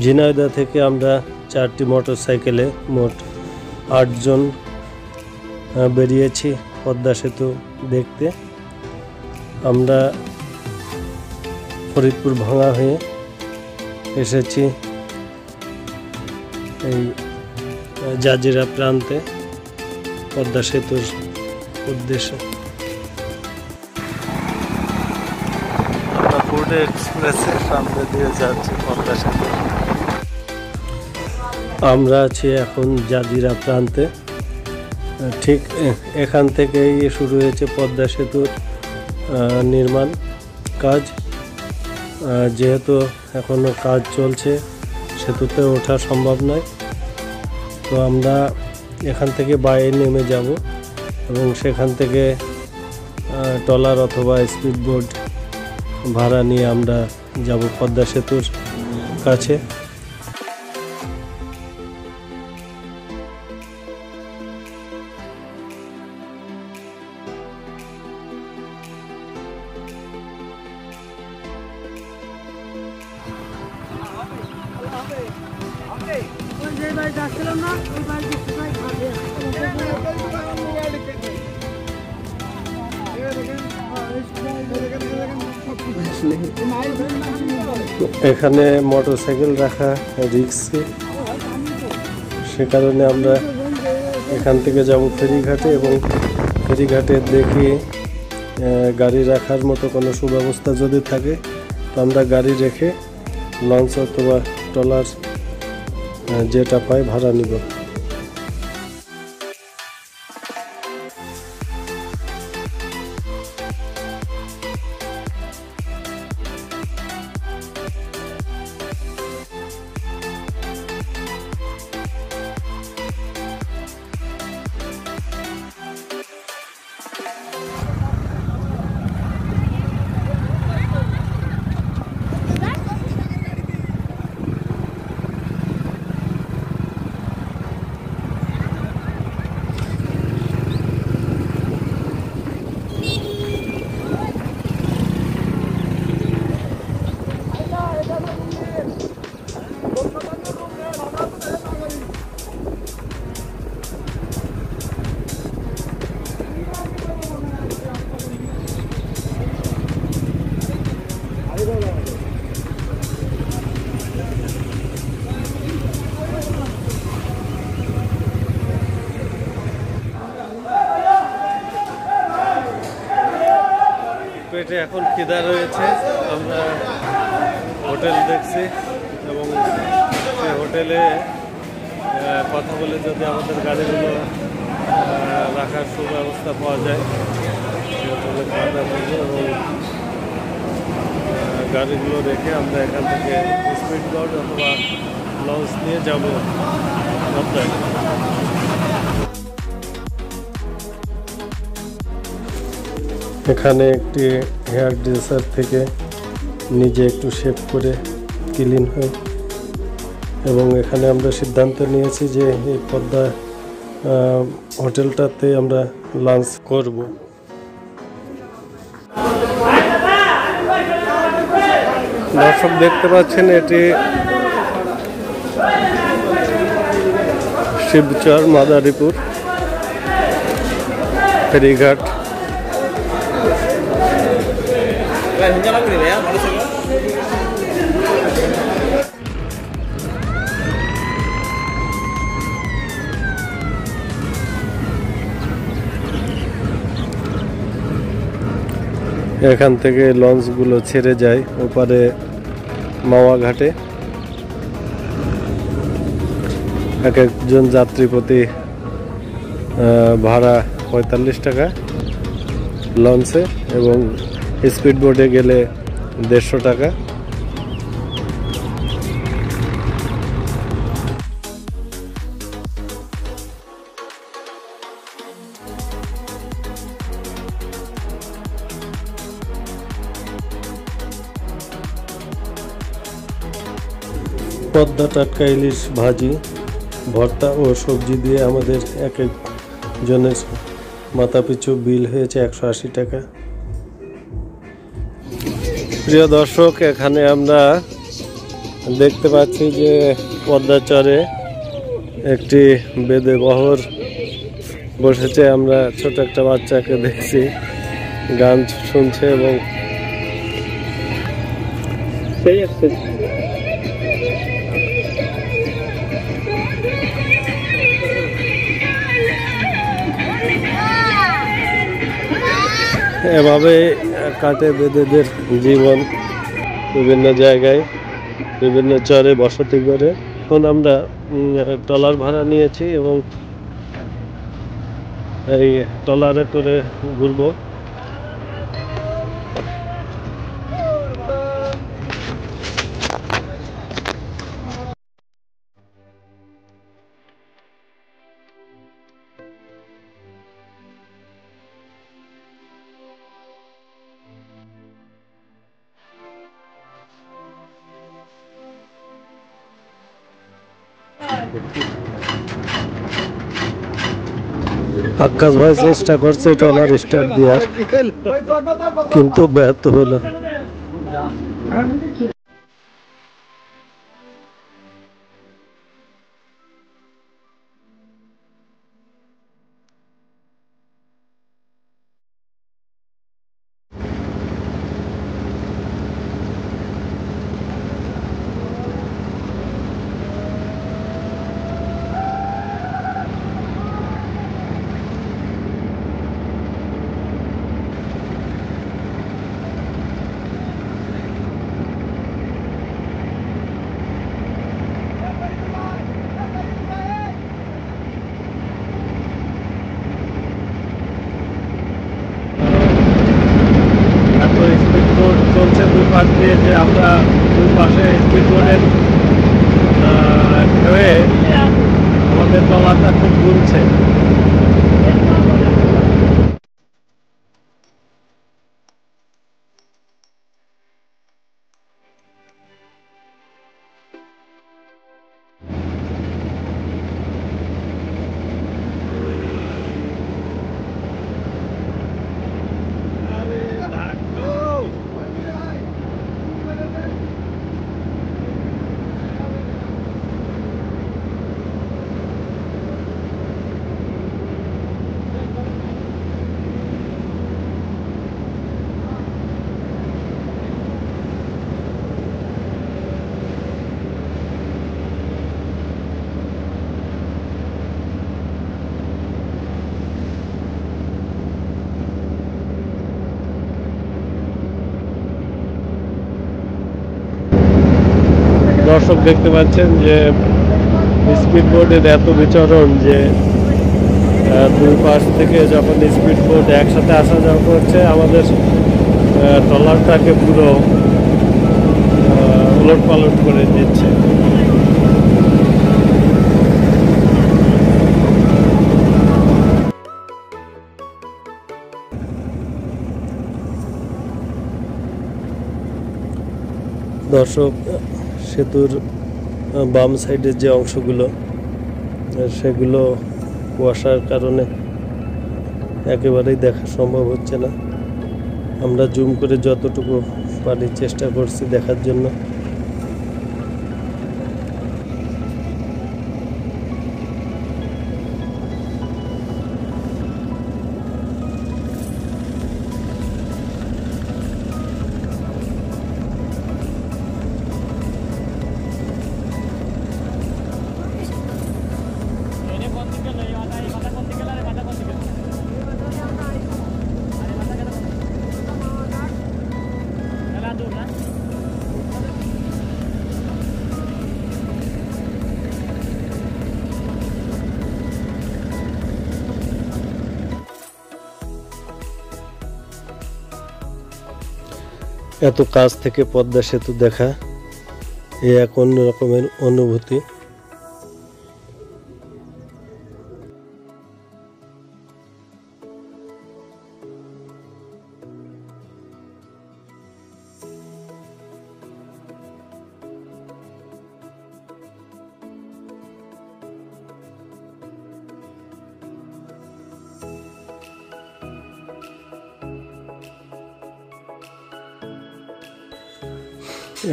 ঝিনাইদহ থেকে আমরা 4টি মোটরসাইকেলে মোট 8 জন বেরিয়েছি পদ্মা সেতু দেখতে। আমরা ফরিদপুর ভাঙা হয়ে এসেছি এই জাজিরা প্রান্তে পদ্মা সেতুর উদ্দেশ্যে। আমরা ফুড এক্সপ্রেসের সামনে দিয়ে যাচ্ছি পদ্মা সেতু। আমরা আছি এখন জাজিরা প্রান্তে। ঠিক এখান থেকেই শুরু হয়েছে পদ্মা সেতুর নির্মাণ কাজ। যেহেতু এখনো কাজ চলছে, সেতুতে ওঠা সম্ভব নয়, তো আমরা এখান থেকে বাইরে নেমে যাব এবং সেখান থেকে ট্রলার অথবা স্পিড বোট ভাড়া নিয়ে আমরা যাব পদ্মা সেতুর কাছে। এখানে মোটরসাইকেল রাখা রিস্কি, সে কারণে আমরা এখান থেকে যাব ফেরিঘাটে এবং ফেরিঘাটে দেখি গাড়ি রাখার মতো কোনো সুব্যবস্থা যদি থাকে তো আমরা গাড়ি রেখে লঞ্চ অথবা ট্রলার যেটা পাই ভাড়া নিব। পেটে এখন খিদা রয়েছে, আমরা হোটেল দেখছি এবং সেই হোটেলে কথা বলে যদি আমাদের গাড়িগুলো রাখার সুব্যবস্থা পাওয়া যায় হোটেলে খাওয়া দাওয়া করবো এবং গাড়িগুলো রেখে আমরা এখান থেকে স্পিড বোট অথবা লঞ্চ নিয়ে যাব পদ্মায়। এখানে একটি হেয়ার ড্রেসার থেকে নিজে একটু শেভ করে ক্লিন হয় এবং এখানে আমরা সিদ্ধান্ত নিয়েছি যে এই পদ্মা হোটেলটাতে আমরা লাঞ্চ করব। দর্শক দেখতে পাচ্ছেন এটি শিবচর মাদারীপুর ফেরিঘাট। এখান থেকে লঞ্চগুলো ছেড়ে যায় ওপারে মাওয়া ঘাটে। এক একজন যাত্রী প্রতি ভাড়া 45 টাকা লঞ্চে এবং স্পিড বোটে গেলে 150 টাকা। পদ্মা টাটকা ইলিশ ভাজি, ভর্তা ও সবজি দিয়ে আমাদের এক একজনের মাথাপিছু বিল হয়েছে 180 টাকা। প্রিয় দর্শক, এখানে আমরা দেখতে পাচ্ছি যে পদ্মার চরে একটি বেদে বহর বসেছে। আমরা ছোট একটা বাচ্চাকে দেখছি গান শুনছে এবং এভাবে কাটে বেদেদের জীবন বিভিন্ন জায়গায় বিভিন্ন চরে বসতি করে। এখন আমরা ট্রলার ভাড়া নিয়েছি এবং এই ট্রলারে করে ঘুরবো। আকাশ ভাই চেষ্টা করছে ট্রলার স্টার্ট দেওয়ার, কিন্তু ব্যর্থ হলো। চলছে দুই পাশ দিয়ে, যে আমরা দুই পাশে স্পিড বোর্ডের হয়ে আমাদের ট্রলারটা খুব ঘুরছে। দর্শক দেখতে পাচ্ছেন যে স্পিড বোর্ডের এত বিচরণ, যে দুই পাশ থেকে যখন স্পিড বোর্ড একসাথে আসা যাওয়া করছে আমাদের ট্রলারটাকে পুরো উলট পালট করে দিচ্ছে। দর্শক, সেতুর বাম সাইডের যে অংশগুলো সেগুলো কুয়াশার কারণে একেবারেই দেখা সম্ভব হচ্ছে না। আমরা জুম করে যতটুকু পারি চেষ্টা করছি দেখার জন্য। এত কাছ থেকে পদ্মা সেতু দেখা এ এক অন্য রকমের অনুভূতি।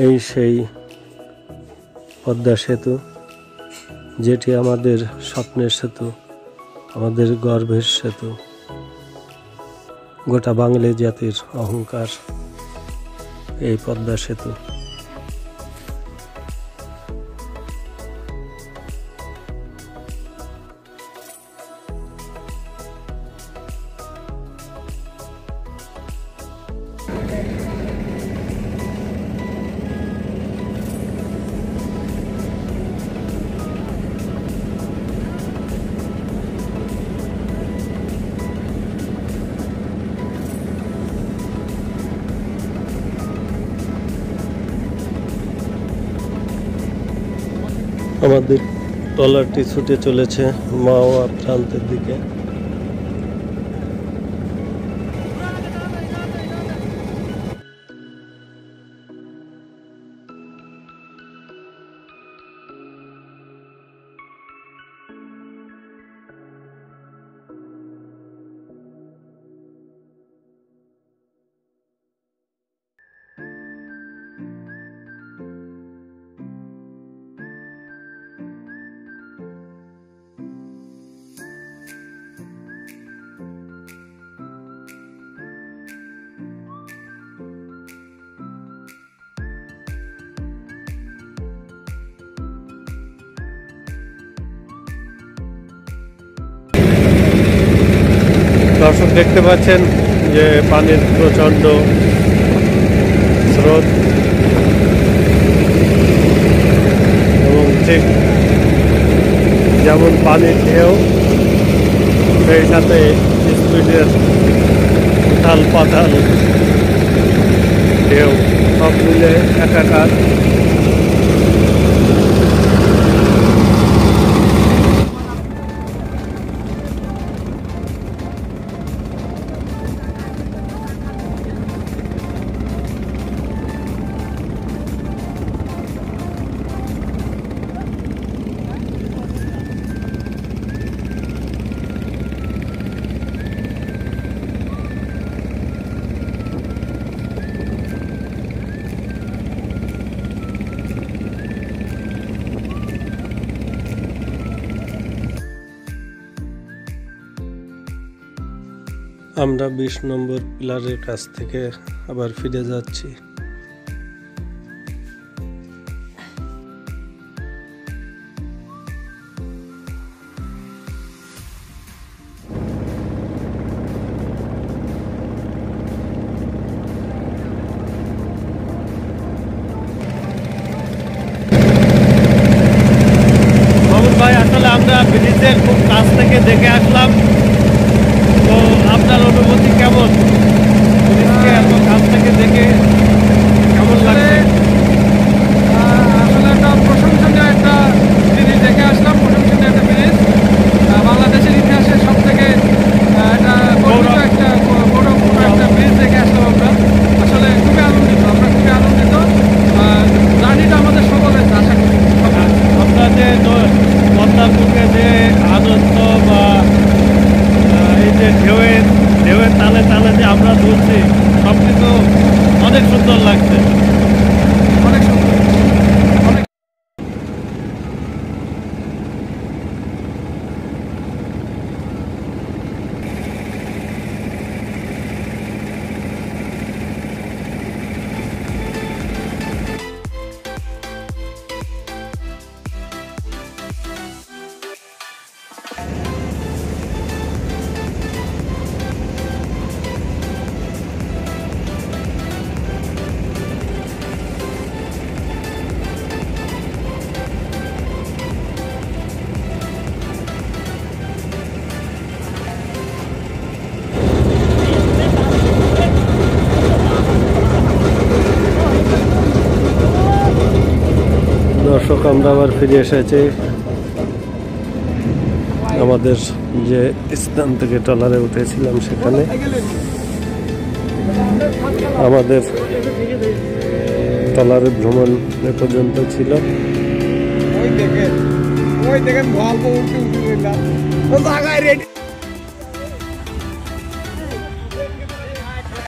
এই সেই পদ্মা সেতু, যেটি আমাদের স্বপ্নের সেতু, আমাদের গর্বের সেতু, গোটা বাঙালি জাতির অহংকার এই পদ্মা সেতু। আমাদের ট্রলারটি ছুটে চলেছে মাওয়া প্রান্তের দিকে। দর্শক দেখতে পাচ্ছেন যে পানির প্রচন্ড স্রোত, এবং ঠিক যেমন পানির ঢেউ, সেই সাথে স্পিডের উথাল পাথাল ঢেউ সব মিলে একাকার। আমরা 20 নম্বর পিলারের কাছ থেকে আবার ফিরে যাচ্ছি। ভাই, আসলে আমরা ব্রিজের খুব কাছ থেকে দেখে আসলাম, তো আপনার অনুভূতি কেমন? ব্রিজকে এত কাছ থেকে দেখে কেমন লাগে? আসলে একটা প্রশংসনীয় একটা জিনিস দেখে আসলাম, প্রশংসনীয় একটা ব্রিজ। বাংলাদেশের ইতিহাসে সব থেকে একটা গর্বিত একটা গৌরবপূর্ণ একটা ব্রিজ দেখে আসলাম আমরা। আসলে খুবই আনন্দিত, আমরা খুবই আনন্দিত। জার্নিটা আমাদের সকলের, আশা করি। আপনার যে পদ্মার বুকে যে আনন্দ বা এই যে ঢেউয়ের তালে তালে যে আমরা দুলছি, সব কিছু অনেক সুন্দর লাগছে, অনেক সুন্দর। দর্শক, আমরা আবার ফিরে এসেছি আমাদের যে স্থান থেকে ট্রলারে উঠেছিলাম সেখানে। আমাদের ট্রলারের ভ্রমণ এ পর্যন্ত ছিল। ওই দেখেন গল্প উঠতে উঠে